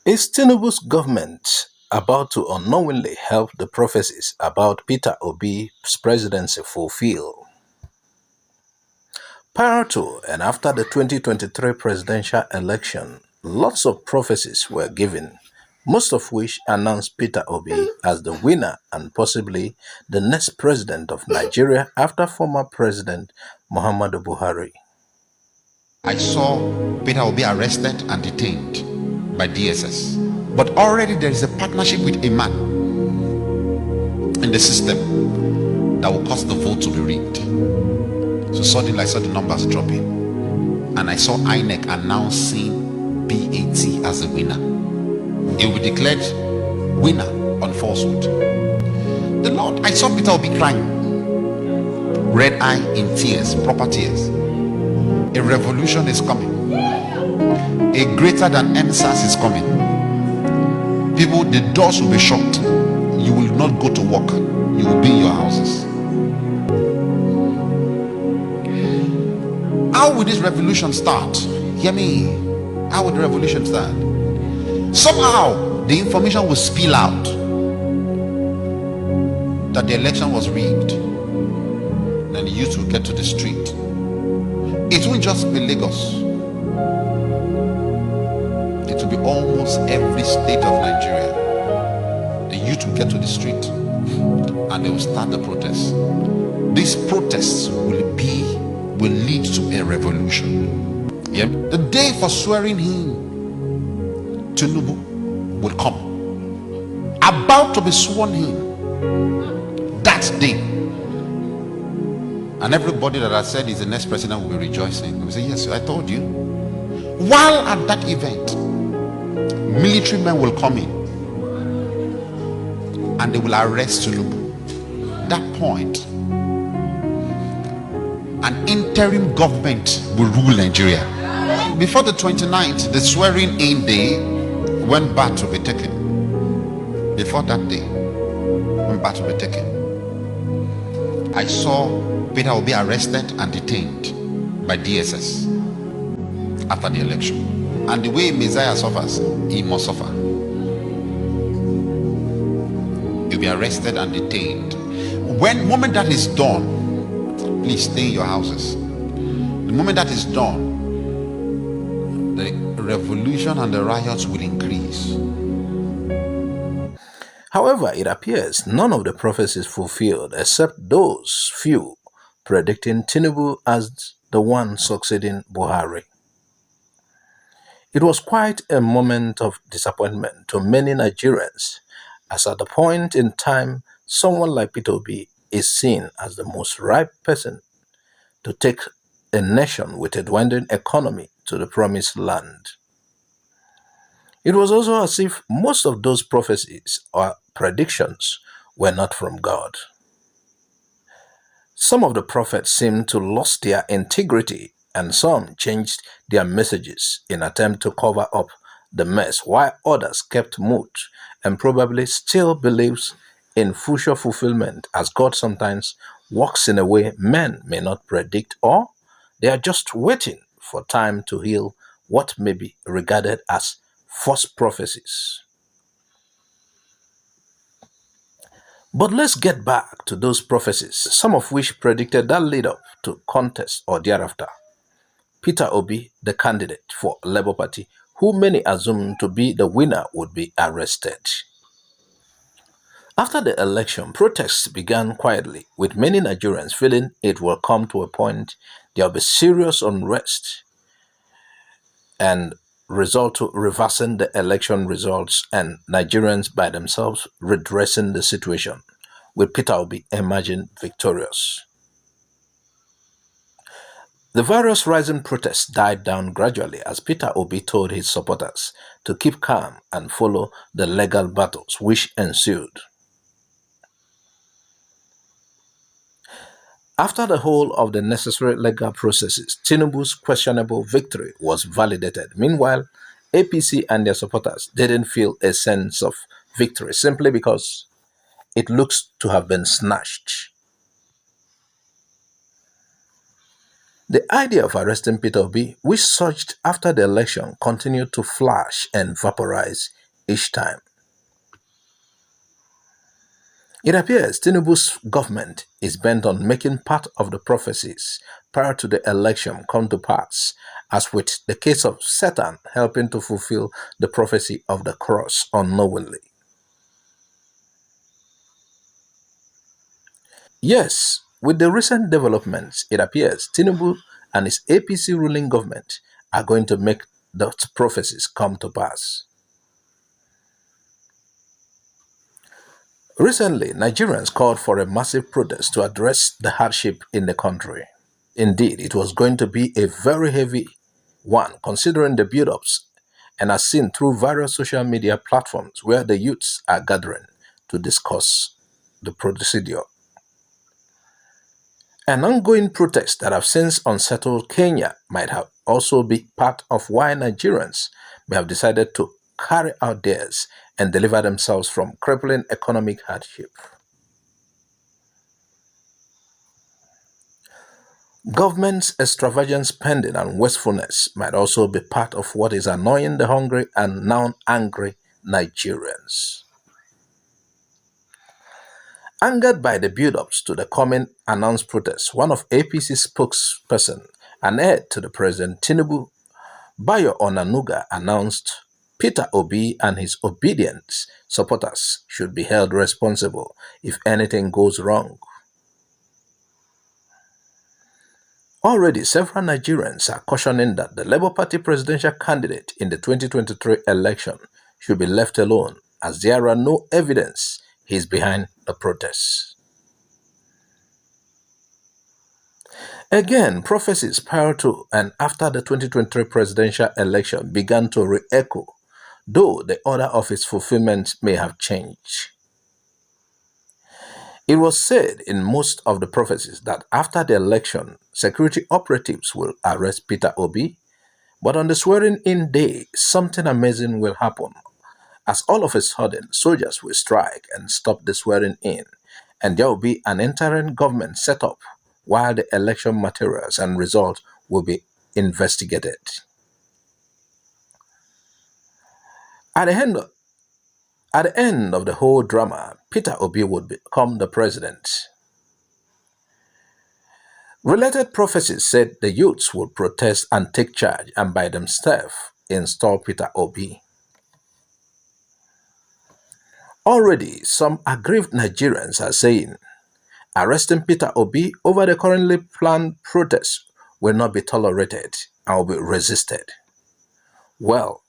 Is Tinubu's government about to unknowingly help the prophecies about Peter Obi's presidency fulfill? Prior to and after the 2023 presidential election, lots of prophecies were given, most of which announced Peter Obi as the winner and possibly the next president of Nigeria after former President Muhammadu Buhari. I saw Peter Obi arrested and detained by DSS. But already there is a partnership with a man in the system that will cause the vote to be rigged. So suddenly I saw the numbers dropping. And I saw INEC announcing BAT as the winner. It will be declared winner on falsehood. The Lord, I saw Peter Obi crying. Red eye in tears, proper tears. A revolution is coming. A greater than NSAS is coming. People, the doors will be shut. You will not go to work. You will be in your houses. How will this revolution start? Hear me. How will the revolution start? Somehow the information will spill out that the election was rigged. Then the youth will get to the street. It won't just be Lagos. It will be almost every state of Nigeria. The youth will get to the street and they will start the protests. These protests will lead to a revolution. Yeah. The day for swearing in Tinubu will come. About to be sworn in that day. And everybody that has said he's the next president will be rejoicing. We say, yes, I told you. While at that event, military men will come in and they will arrest Tinubu. At that point, an interim government will rule Nigeria. Before the 29th, the swearing in day, when bath will be taken. Before that day, when bath will be taken, I saw Peter will be arrested and detained by DSS after the election. And the way Messiah suffers, he must suffer. He'll be arrested and detained. When moment that is done, please stay in your houses. The moment that is done, the revolution and the riots will increase. However, it appears none of the prophecies fulfilled except those few predicting Tinubu as the one succeeding Buhari. It was quite a moment of disappointment to many Nigerians, as at the point in time someone like Peter Obi is seen as the most ripe person to take a nation with a dwindling economy to the promised land. It was also as if most of those prophecies or predictions were not from God. Some of the prophets seemed to lose their integrity and some changed their messages in attempt to cover up the mess, while others kept mute and probably still believes in future fulfillment, as God sometimes works in a way men may not predict, or they are just waiting for time to heal what may be regarded as false prophecies. But let's get back to those prophecies, some of which predicted that lead up to contest or thereafter. Peter Obi, the candidate for Labour Party, who many assumed to be the winner, would be arrested. After the election, protests began quietly, with many Nigerians feeling it will come to a point there will be serious unrest and result to reversing the election results and Nigerians by themselves redressing the situation, with Peter Obi emerging victorious. The various rising protests died down gradually as Peter Obi told his supporters to keep calm and follow the legal battles which ensued. After the whole of the necessary legal processes, Tinubu's questionable victory was validated. Meanwhile, APC and their supporters didn't feel a sense of victory simply because it looks to have been snatched. The idea of arresting Peter Obi, which surged after the election, continued to flash and vaporize each time. It appears Tinubu's government is bent on making part of the prophecies prior to the election come to pass, as with the case of Satan helping to fulfill the prophecy of the cross unknowingly. Yes, with the recent developments, it appears Tinubu and his APC ruling government are going to make the prophecies come to pass. Recently, Nigerians called for a massive protest to address the hardship in the country. Indeed, it was going to be a very heavy one considering the build-ups and as seen through various social media platforms where the youths are gathering to discuss the procedure. An ongoing protest that have since unsettled Kenya might have also be part of why Nigerians may have decided to carry out theirs and deliver themselves from crippling economic hardship. Government's extravagant spending and wastefulness might also be part of what is annoying the hungry and now angry Nigerians. Angered by the build-ups to the coming announced protests, one of APC spokesperson and heir to the President Tinubu, Bayo Onanuga, announced Peter Obi and his obedient supporters should be held responsible if anything goes wrong. Already, several Nigerians are cautioning that the Labour Party presidential candidate in the 2023 election should be left alone as there are no evidence he is behind the protests. Again, prophecies prior to and after the 2023 presidential election began to re-echo, though the order of its fulfillment may have changed. It was said in most of the prophecies that after the election, security operatives will arrest Peter Obi, but on the swearing-in day, something amazing will happen, as all of a sudden soldiers will strike and stop the swearing-in, and there will be an interim government set up while the election materials and results will be investigated. At the end of the whole drama, Peter Obi would become the president. Related prophecies said the youths would protest and take charge and by themselves install Peter Obi. Already, some aggrieved Nigerians are saying arresting Peter Obi over the currently planned protests will not be tolerated and will be resisted. Well,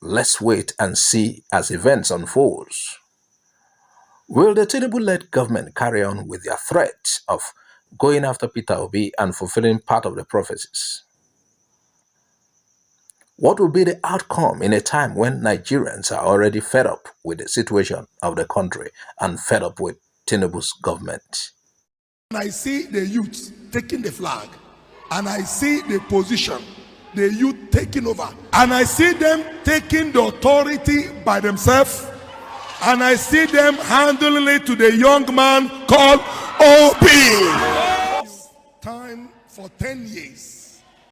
let's wait and see as events unfold. Will the Tinubu-led government carry on with their threat of going after Peter Obi and fulfilling part of the prophecies? What will be the outcome in a time when Nigerians are already fed up with the situation of the country and fed up with Tinubu's government? I see the youth taking the flag, and I see the position, the youth taking over, and I see them taking the authority by themselves, and I see them handling it to the young man called Obi. Time for 10 years